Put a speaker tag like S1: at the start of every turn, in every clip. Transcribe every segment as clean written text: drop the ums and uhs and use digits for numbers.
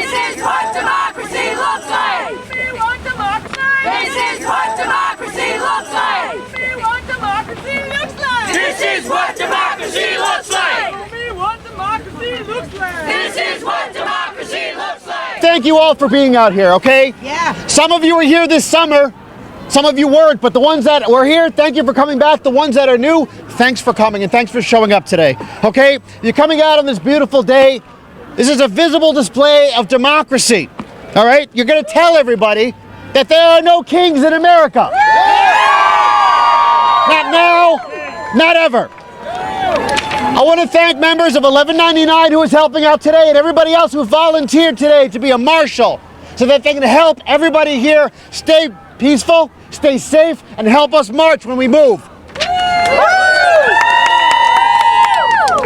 S1: This is what democracy looks like.
S2: We want democracy.
S1: This is what democracy looks like.
S2: We want democracy looks like.
S1: This is what democracy looks like.
S2: We want democracy looks like.
S1: This is what democracy looks like.
S3: Thank you all for being out here, okay?
S2: Yeah.
S3: Some of you were here this summer, some of you weren't, but the ones that were here, thank you for coming back. The ones that are new, thanks for coming and thanks for showing up today, okay? You're coming out on this beautiful day. This is a visible display of democracy, all right? You're gonna tell everybody that there are no kings in America. Not now, not ever. I want to thank members of 1199 who is helping out today and everybody else who volunteered today to be a marshal so that they can help everybody here stay peaceful, stay safe, and help us march when we move.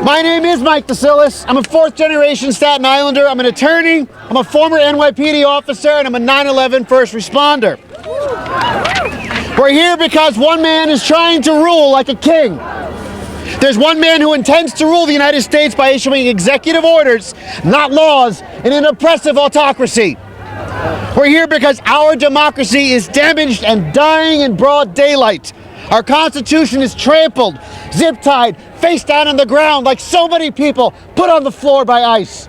S3: My name is Mike DeCillis. I'm a fourth generation Staten Islander. I'm an attorney, I'm a former NYPD officer, and I'm a 9/11 first responder. We're here because one man is trying to rule like a king. There's one man who intends to rule the United States by issuing executive orders, not laws, in an oppressive autocracy. We're here because our democracy is damaged and dying in broad daylight. Our Constitution is trampled, zip-tied, face down on the ground like so many people put on the floor by ICE.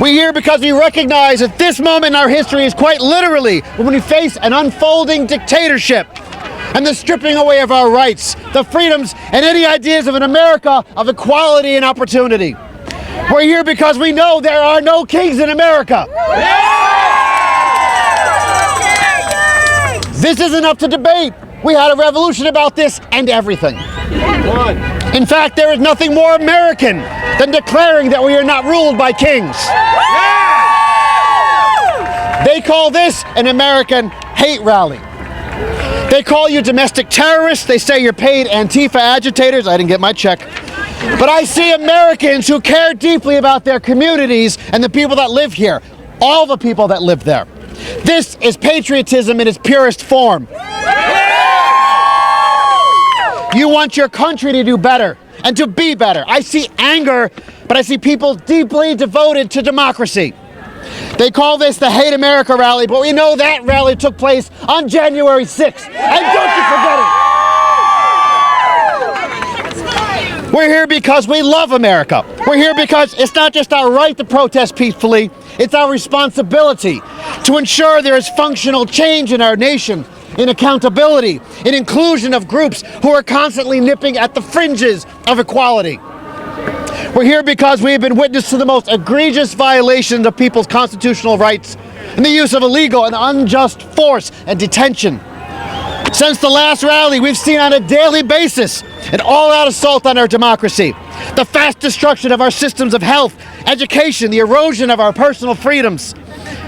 S3: We're here because we recognize that this moment in our history is quite literally when we face an unfolding dictatorship and the stripping away of our rights, the freedoms, and any ideas of an America of equality and opportunity. We're here because we know there are no kings in America. This isn't up to debate. We had a revolution about this and everything. In fact, there is nothing more American than declaring that we are not ruled by kings. They call this an American hate rally. They call you domestic terrorists. They say you're paid Antifa agitators. I didn't get my check. But I see Americans who care deeply about their communities and the people that live here. All the people that live there. This is patriotism in its purest form. You want your country to do better and to be better. I see anger, but I see people deeply devoted to democracy. They call this the Hate America rally, but we know that rally took place on January 6th. And don't you forget it. We're here because we love America. We're here because it's not just our right to protest peacefully, it's our responsibility to ensure there is functional change in our nation, in accountability, in inclusion of groups who are constantly nipping at the fringes of equality. We're here because we have been witness to the most egregious violations of people's constitutional rights and the use of illegal and unjust force and detention. Since the last rally, we've seen on a daily basis an all-out assault on our democracy, the fast destruction of our systems of health, education, the erosion of our personal freedoms,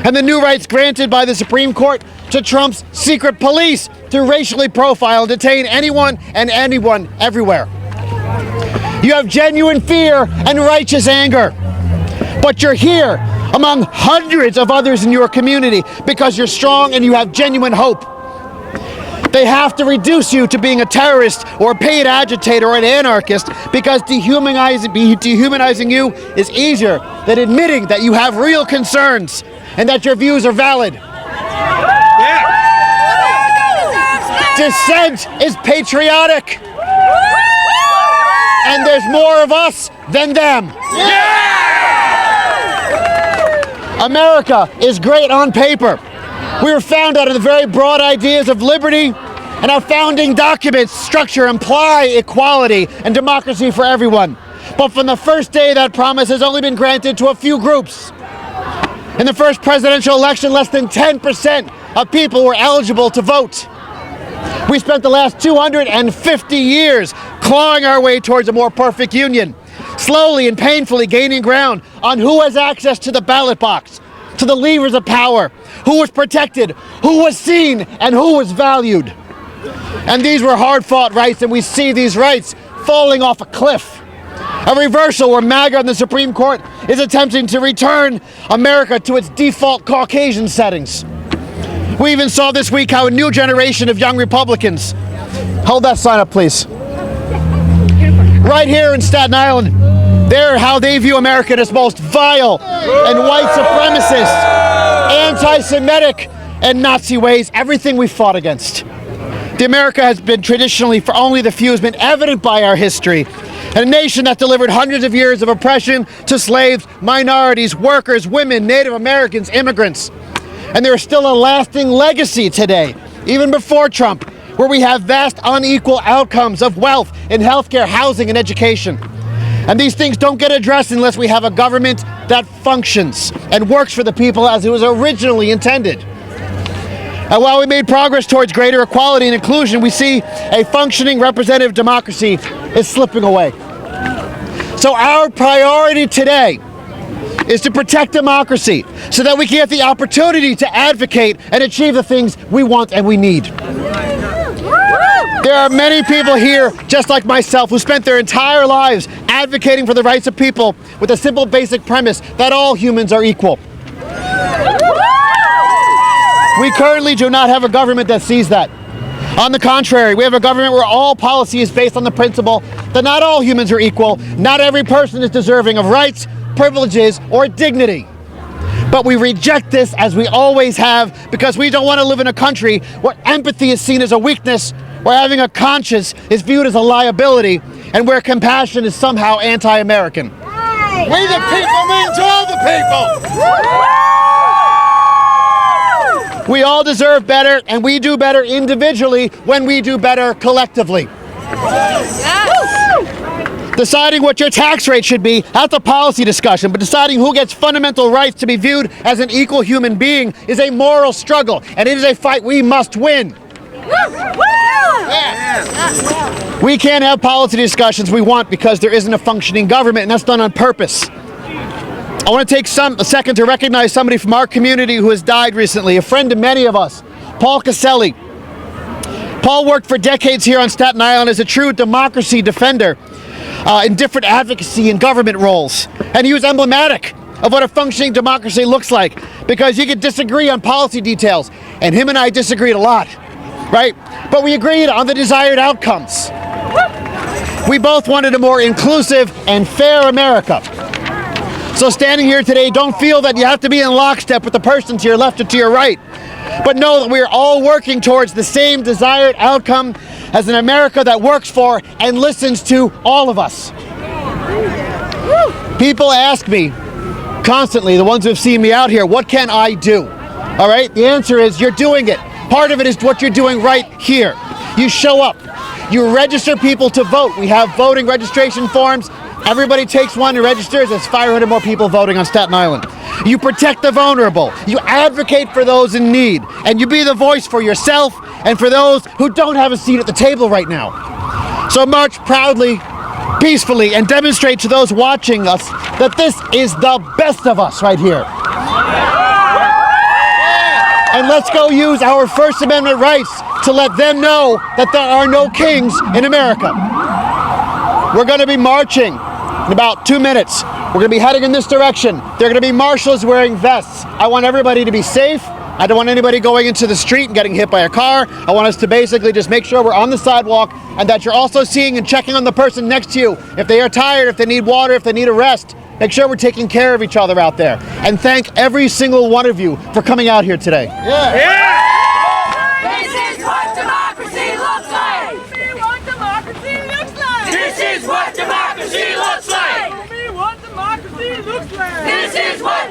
S3: and the new rights granted by the Supreme Court to Trump's secret police to racially profile and detain anyone and anyone everywhere. You have genuine fear and righteous anger, but you're here among hundreds of others in your community because you're strong and you have genuine hope. They have to reduce you to being a terrorist or a paid agitator or an anarchist because dehumanizing you is easier than admitting that you have real concerns and that your views are valid. Dissent is patriotic. And there's more of us than them. America is great on paper. We were founded out of the very broad ideas of liberty, and our founding documents structure imply equality and democracy for everyone. But from the first day, that promise has only been granted to a few groups. In the first presidential election, less than 10% of people were eligible to vote. We spent the last 250 years clawing our way towards a more perfect union, slowly and painfully gaining ground on who has access to the ballot box, to the levers of power, who was protected, who was seen, and who was valued. And these were hard-fought rights, and we see these rights falling off a cliff. A reversal where MAGA and the Supreme Court is attempting to return America to its default Caucasian settings. We even saw this week how a new generation of young Republicans, hold that sign up please, right here in Staten Island, They're how they view America as most vile and white supremacist, anti-Semitic, and Nazi ways, everything we fought against. The America has been traditionally, for only the few, has been evident by our history. And a nation that delivered hundreds of years of oppression to slaves, minorities, workers, women, Native Americans, immigrants. And there is still a lasting legacy today, even before Trump, where we have vast unequal outcomes of wealth in healthcare, housing, and education. And these things don't get addressed unless we have a government that functions and works for the people as it was originally intended. And while we made progress towards greater equality and inclusion, we see a functioning representative democracy is slipping away. So our priority today is to protect democracy so that we can get the opportunity to advocate and achieve the things we want and we need. There are many people here, just like myself, who spent their entire lives advocating for the rights of people with a simple basic premise that all humans are equal. We currently do not have a government that sees that. On the contrary, we have a government where all policy is based on the principle that not all humans are equal, not every person is deserving of rights, privileges, or dignity. But we reject this, as we always have, because we don't want to live in a country where empathy is seen as a weakness, where having a conscience is viewed as a liability, and where compassion is somehow anti-American. We the people mean to all the people! We all deserve better, and we do better individually when we do better collectively. Deciding what your tax rate should be, that's a policy discussion, but deciding who gets fundamental rights to be viewed as an equal human being is a moral struggle, and it is a fight we must win. We can't have policy discussions we want because there isn't a functioning government, and that's done on purpose. I want to take a second to recognize somebody from our community who has died recently, a friend to many of us, Paul Caselli. Paul worked for decades here on Staten Island as a true democracy defender in different advocacy and government roles. And he was emblematic of what a functioning democracy looks like, because you could disagree on policy details, and him and I disagreed a lot, right? But we agreed on the desired outcomes. We both wanted a more inclusive and fair America. So standing here today, don't feel that you have to be in lockstep with the person to your left or to your right, but know that we are all working towards the same desired outcome as an America that works for and listens to all of us. People ask me constantly, the ones who have seen me out here, what can I do? All right, the answer is you're doing it. Part of it is what you're doing right here. You show up. You register people to vote. We have voting registration forms. Everybody takes one and registers. There's 500 more people voting on Staten Island. You protect the vulnerable. You advocate for those in need. And you be the voice for yourself and for those who don't have a seat at the table right now. So march proudly, peacefully, and demonstrate to those watching us that this is the best of us right here. And let's go use our First Amendment rights to let them know that there are no kings in America. We're going to be marching in about 2 minutes. We're going to be heading in this direction. There are going to be marshals wearing vests. I want everybody to be safe. I don't want anybody going into the street and getting hit by a car. I want us to basically just make sure we're on the sidewalk and that you're also seeing and checking on the person next to you. If they are tired, if they need water, if they need a rest, make sure we're taking care of each other out there. And thank every single one of you for coming out here today.
S1: This is what democracy looks like. This is what democracy looks like.
S2: Tell me what democracy looks like.
S1: This is what